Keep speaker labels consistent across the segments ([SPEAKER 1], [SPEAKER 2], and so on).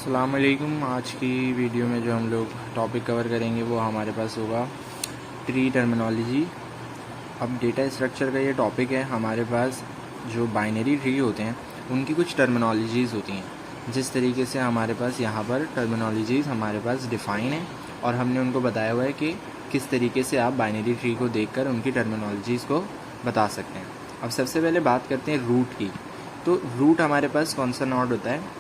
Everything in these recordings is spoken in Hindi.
[SPEAKER 1] अस्सलाम वालेकुम। आज की वीडियो में जो हम लोग टॉपिक कवर करेंगे वो हमारे पास होगा ट्री टर्मिनोलॉजी। अब डेटा स्ट्रक्चर का ये टॉपिक है। हमारे पास जो बाइनरी ट्री होते हैं उनकी कुछ टर्मिनोलॉजीज़ होती हैं। जिस तरीके से हमारे पास यहाँ पर टर्मिनोलॉजीज़ हमारे पास डिफ़ाइन है और हमने उनको बताया हुआ है कि किस तरीके से आप बाइनरी ट्री को देखकर उनकी टर्मिनोलॉजीज़ को बता सकते हैं। अब सबसे पहले बात करते हैं रूट की। तो रूट हमारे पास कौन सा नोड होता है?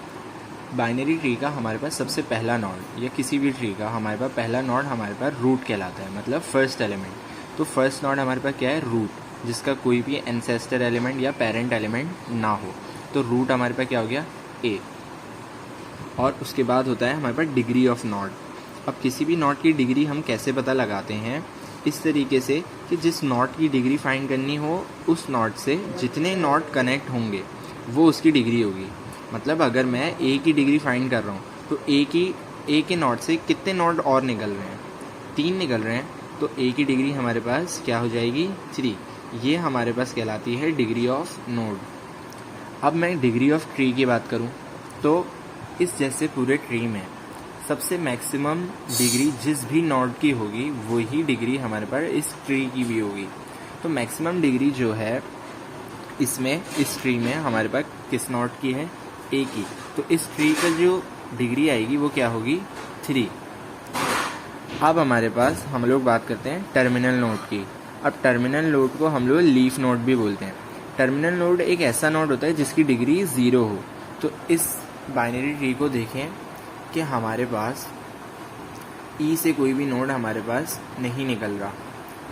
[SPEAKER 1] बाइनरी ट्री का हमारे पास सबसे पहला नोड या किसी भी ट्री का हमारे पास पहला नोड हमारे पास रूट कहलाता है, मतलब फर्स्ट एलिमेंट। तो फर्स्ट नोड हमारे पास क्या है? रूट, जिसका कोई भी एंसेस्टर एलिमेंट या पेरेंट एलिमेंट ना हो। तो रूट हमारे पास क्या हो गया? ए। और उसके बाद होता है हमारे पास डिग्री ऑफ नोड। अब किसी भी नोड की डिग्री हम कैसे पता लगाते हैं? इस तरीके से कि जिस नोड की डिग्री फाइंड करनी हो उस नोड से जितने नोड कनेक्ट होंगे वो उसकी डिग्री होगी। मतलब अगर मैं ए की डिग्री फाइंड कर रहा हूँ तो ए के नोड से कितने नोड और निकल रहे हैं? 3 निकल रहे हैं। तो ए की डिग्री हमारे पास क्या हो जाएगी? 3। ये हमारे पास कहलाती है डिग्री ऑफ नोड। अब मैं डिग्री ऑफ ट्री की बात करूँ तो इस जैसे पूरे ट्री में सबसे मैक्सिमम डिग्री जिस भी नोड की होगी वही डिग्री हमारे पास इस ट्री की भी होगी। तो मैक्सिमम डिग्री जो है इसमें इस ट्री में हमारे पास किस नोड की है? ए की। तो इस ट्री का जो डिग्री आएगी वो क्या होगी? 3। अब हमारे पास हम लोग बात करते हैं टर्मिनल नोड की। अब टर्मिनल नोड को हम लोग लीफ नोड भी बोलते हैं। टर्मिनल नोड एक ऐसा नोड होता है जिसकी डिग्री 0 हो। तो इस बाइनरी ट्री को देखें कि हमारे पास ई से कोई भी नोड हमारे पास नहीं निकल रहा,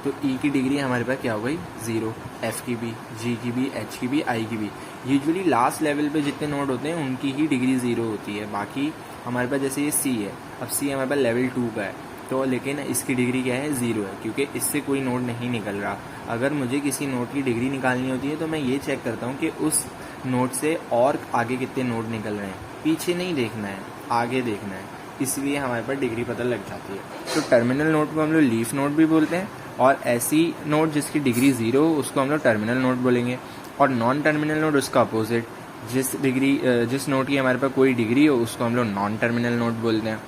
[SPEAKER 1] तो ई की डिग्री हमारे पास क्या हो गई? 0। एफ की भी, जी की भी, एच की भी, आई की भी। यूजुअली लास्ट लेवल पे जितने नोड होते हैं उनकी ही डिग्री 0 होती है। बाकी हमारे पास जैसे ये सी है, अब सी हमारे पास लेवल 2 का है, तो लेकिन इसकी डिग्री क्या है? 0 है, क्योंकि इससे कोई नोड नहीं निकल रहा। अगर मुझे किसी नोड की डिग्री निकालनी होती है तो मैं ये चेक करता हूँ कि उस नोड से और आगे कितने नोड निकल रहे हैं। पीछे नहीं देखना है, आगे देखना है, इसलिए हमारे पास डिग्री पता लग जाती है। तो टर्मिनल नोड को हम लोग लीफ नोड भी बोलते हैं, और ऐसी नोड जिसकी डिग्री 0 हो उसको हम लोग टर्मिनल नोड बोलेंगे। और नॉन टर्मिनल नोड उसका अपोजिट, जिस नोड की हमारे पास कोई डिग्री हो उसको हम लोग नॉन टर्मिनल नोड बोलते हैं।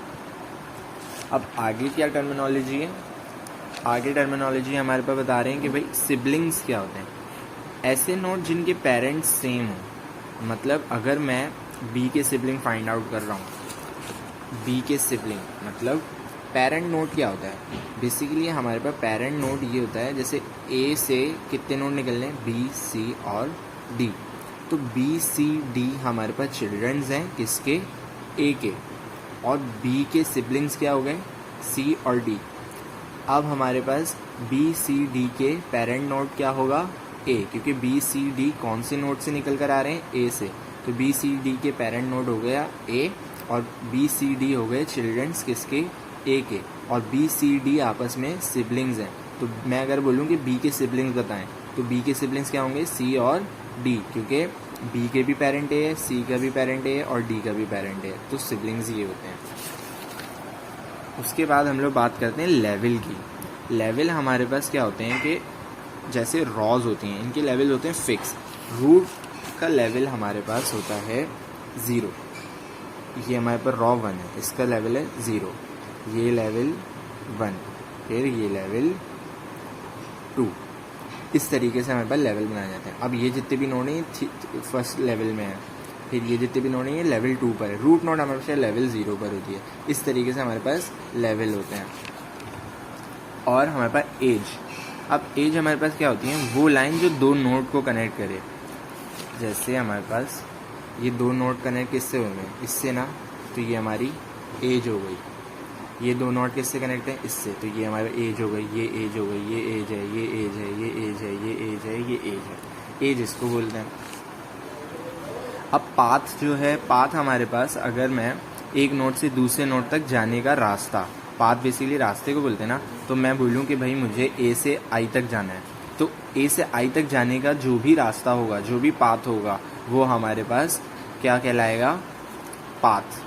[SPEAKER 1] अब आगे क्या टर्मिनोलॉजी है? आगे टर्मिनोलॉजी हमारे पास बता रहे हैं कि भाई सिबलिंग्स क्या होते हैं। ऐसे नोड जिनके पेरेंट्स सेम हो। मतलब अगर मैं बी के सिबलिंग फाइंड आउट कर रहा हूँ, बी के सिबलिंग मतलब पेरेंट नोड क्या होता है? बेसिकली हमारे पास पेरेंट नोड ये होता है, जैसे ए से कितने नोड निकलने हैं? बी, सी और डी। तो बी, सी, डी हमारे पास चिल्ड्रंस हैं किसके? ए के। और बी के सिबलिंग्स क्या हो गए? सी और डी। अब हमारे पास बी, सी, डी के पेरेंट नोड क्या होगा? ए, क्योंकि बी, सी, डी कौन से नोड से निकल कर आ रहे हैं? ए से। तो बी, सी, डी के पेरेंट नोड हो गया ए, और बी, सी, डी हो गए चिल्ड्रंस किसके? ए के। और बी, सी, डी आपस में सिबलिंग्स हैं। तो मैं अगर बोलूँ कि बी के सिबलिंग्स बताएं तो बी के सिबलिंग्स क्या होंगे? सी और डी, क्योंकि बी के भी पेरेंट ए है, सी का भी पेरेंट ए है और डी का भी पेरेंट ए है। तो सिबलिंग्स ये होते हैं। उसके बाद हम लोग बात करते हैं लेवल की। लेवल हमारे पास क्या होते हैं कि जैसे रॉज होती हैं, इनके लेवल होते हैं फिक्स। रूट का लेवल हमारे पास होता है 0। ये हमारे पास रॉ 1 है, इसका लेवल है 0। ये लेवल 1, फिर ये लेवल 2। इस तरीके से हमारे पास लेवल बनाए जाते हैं। अब ये जितने भी नोड हैं फर्स्ट लेवल में है, फिर ये जितने भी नोड हैं ये लेवल 2 पर है। रूट नोड हमारे पास लेवल 0 पर होती है। इस तरीके से हमारे पास लेवल होते हैं। और हमारे पास एज। अब एज हमारे पास क्या होती है? वो लाइन जो 2 नोड को कनेक्ट करे। जैसे हमारे पास ये 2 नोड कनेक्ट किससे हो गए? इससे ना, तो ये हमारी एज हो गई। ये 2 नोड किससे कनेक्ट है? इससे, तो ये हमारी एज हो गई, ये एज हो गई, ये एज है, ये एज है, ये एज है, ये एज है, ये एज है। एज इसको बोलते हैं। अब पाथ जो है, पाथ हमारे पास अगर मैं एक नोड से दूसरे नोड तक जाने का रास्ता, पाथ बेसिकली रास्ते को बोलते हैं ना, तो मैं बोलूँ कि भाई मुझे ए से आई तक जाना है, तो ए से आई तक जाने का जो भी रास्ता होगा, जो भी पाथ होगा, वो हमारे पास क्या कहलाएगा? पाथ।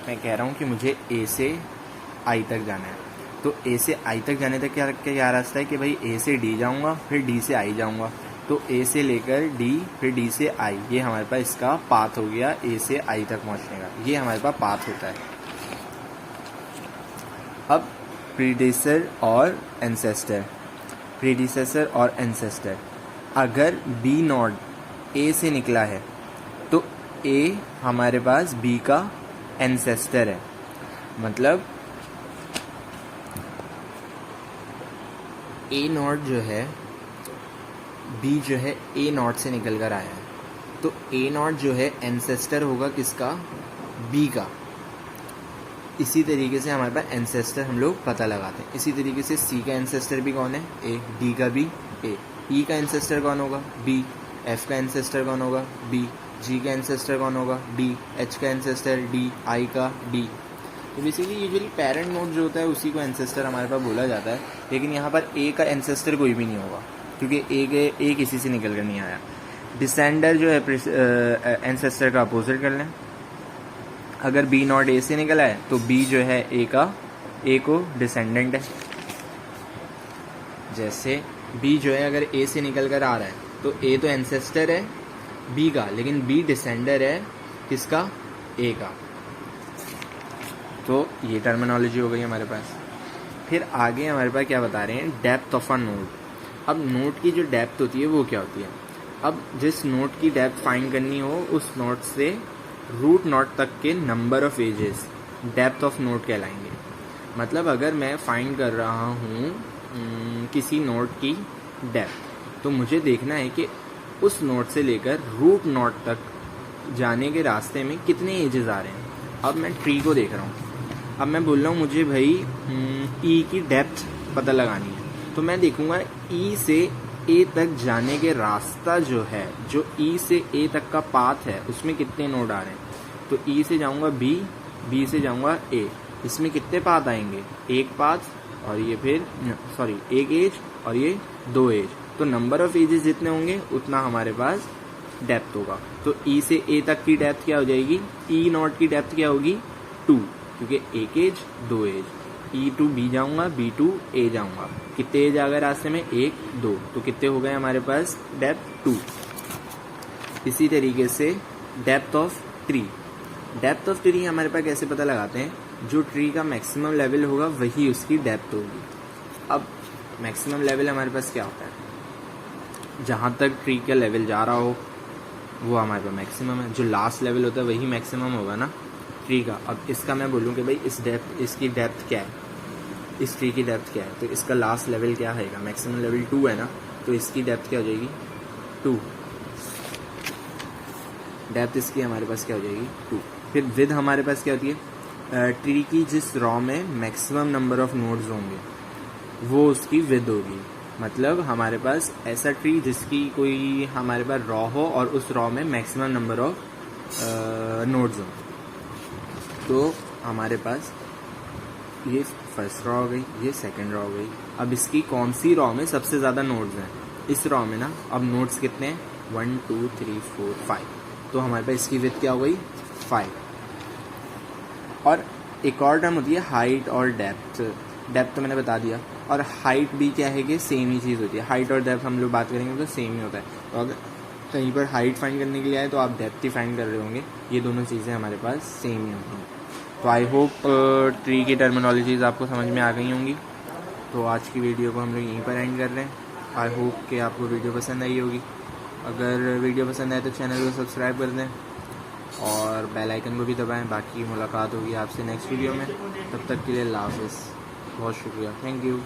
[SPEAKER 1] मैं कह रहा हूँ कि मुझे ए से आई तक जाना है, तो ए से आई तक जाने तक क्या रास्ता है कि भाई ए से डी जाऊँगा, फिर डी से आई जाऊँगा। तो ए से लेकर डी, फिर डी से आई, ये हमारे पास इसका पाथ हो गया ए से आई तक पहुंचने का, ये हमारे पास पाथ होता है। अब प्रीडेसेसर और एंसेस्टर, प्रीडिसेसर और एंसेस्टर, अगर बी नोड ए से निकला है तो ए हमारे पास बी का एंसेस्टर है, मतलब ए नोड जो है, बी जो है ए नोड से निकल कर आया है, तो ए नोड जो है एंसेस्टर होगा किसका, बी का। इसी तरीके से हमारे पास एंसेस्टर हम लोग पता लगाते हैं। इसी तरीके से सी का एंसेस्टर भी कौन है, ए, डी का भी ए, ई का एंसेस्टर कौन होगा, बी, एफ का एंसेस्टर कौन होगा, बी, जी का एंसेस्टर कौन होगा, डी, एच का एंसेस्टर डी, आई का डी। तो बेसिकली यूजुअली पेरेंट नोड जो होता है उसी को एंसेस्टर हमारे पास बोला जाता है, लेकिन यहाँ पर ए का एंसेस्टर कोई भी नहीं होगा क्योंकि ए किसी से निकल कर नहीं आया। डिसेंडर जो है एंसेस्टर का अपोजिट कर लें, अगर बी नॉट ए से निकला है तो बी जो है ए को डिसेंडेंट है। जैसे बी जो है अगर ए से निकल कर आ रहा है तो ए तो एंसेस्टर है बी का, लेकिन बी डिसेंडर है किसका, ए का। तो ये टर्मिनोलॉजी हो गई हमारे पास। फिर आगे हमारे पास क्या बता रहे हैं, डेप्थ ऑफ अ नोड। अब नोड की जो डेप्थ होती है वो क्या होती है, अब जिस नोड की डेप्थ फाइंड करनी हो उस नोड से रूट नोड तक के number of edges depth of node कहलाएंगे। मतलब अगर मैं फाइंड कर रहा हूँ किसी नोड की डेप्थ, तो मुझे देखना है कि उस नोड से लेकर रूट नोड तक जाने के रास्ते में कितने एजेस आ रहे हैं। अब मैं ट्री को देख रहा हूँ, अब मैं बोल रहा हूँ मुझे भाई ई की डेप्थ पता लगानी है, तो मैं देखूंगा ई से ए तक जाने के रास्ता जो है, जो ई से ए तक का पाथ है उसमें कितने नोड आ रहे हैं। तो ई से जाऊंगा बी, बी से जाऊंगा ए, इसमें कितने पाथ आएंगे, एक पाथ और ये फिर एक एज और ये दो एज। तो नंबर ऑफ एजेस जितने होंगे उतना हमारे पास डेप्थ होगा। तो ई से ए तक की डेप्थ क्या हो जाएगी, ई नॉट की डेप्थ क्या होगी 2, क्योंकि एक एज दो एज। ई टू बी जाऊंगा, बी टू ए जाऊंगा, कितने एज आ गए रास्ते में, 1 2, तो कितने हो गए हमारे पास डेप्थ 2। इसी तरीके से depth of tree, depth of tree हमारे पास कैसे पता लगाते हैं, जो ट्री का मैक्सिमम लेवल होगा वही उसकी डेप्थ होगी। अब मैक्सिमम लेवल हमारे पास क्या होता है, जहाँ तक ट्री का लेवल जा रहा हो वो हमारे पास मैक्सिमम है, जो लास्ट लेवल होता है वही मैक्सिमम होगा ना ट्री का। अब इसका मैं बोलूँ कि भाई इसकी डेप्थ क्या है, इस ट्री की डेप्थ क्या है, तो इसका लास्ट लेवल क्या है, मैक्सिमम लेवल 2 है ना, तो इसकी डेप्थ क्या हो जाएगी 2, डेप्थ इसकी हमारे पास क्या हो जाएगी 2। फिर विद हमारे पास क्या होती है, ट्री की जिस रॉ में मैक्सिमम नंबर ऑफ नोड्स होंगे वो उसकी विद होगी। मतलब हमारे पास ऐसा ट्री जिसकी कोई हमारे पास रॉ हो और उस रॉ में मैक्सिमम नंबर ऑफ नोड्स हो, तो हमारे पास ये फर्स्ट रॉ हो गई, ये सेकंड रॉ हो गई। अब इसकी कौन सी रॉ में सबसे ज़्यादा नोड्स हैं, इस रॉ में ना। अब नोड्स कितने हैं 1 2 3 4 5, तो हमारे पास इसकी विड्थ क्या हो गई 5। और एक और टर्म होती है हाइट और डेप्थ। डेप्थ तो मैंने बता दिया, और हाइट भी क्या है कि सेम ही चीज़ होती है। हाइट और डेप्थ हम लोग बात करेंगे तो सेम ही होता है। तो अगर कहीं पर हाइट फाइंड करने के लिए आए तो आप डेप्थ ही फाइंड कर रहे होंगे, ये दोनों चीज़ें हमारे पास सेम ही होती हैं। तो आई होप ट्री की टर्मिनोलॉजीज़ आपको समझ में आ गई होंगी। तो आज की वीडियो को हम लोग यहीं पर एंड कर रहे हैं। आई होप कि आपको वीडियो पसंद आई होगी। अगर वीडियो पसंद आए तो चैनल को सब्सक्राइब कर दें और बेल आइकन को भी दबाएं। बाकी मुलाकात होगी आपसे नेक्स्ट वीडियो में, तब तक के लिए अल्लाह हाफ़िज़। बहुत शुक्रिया, थैंक यू।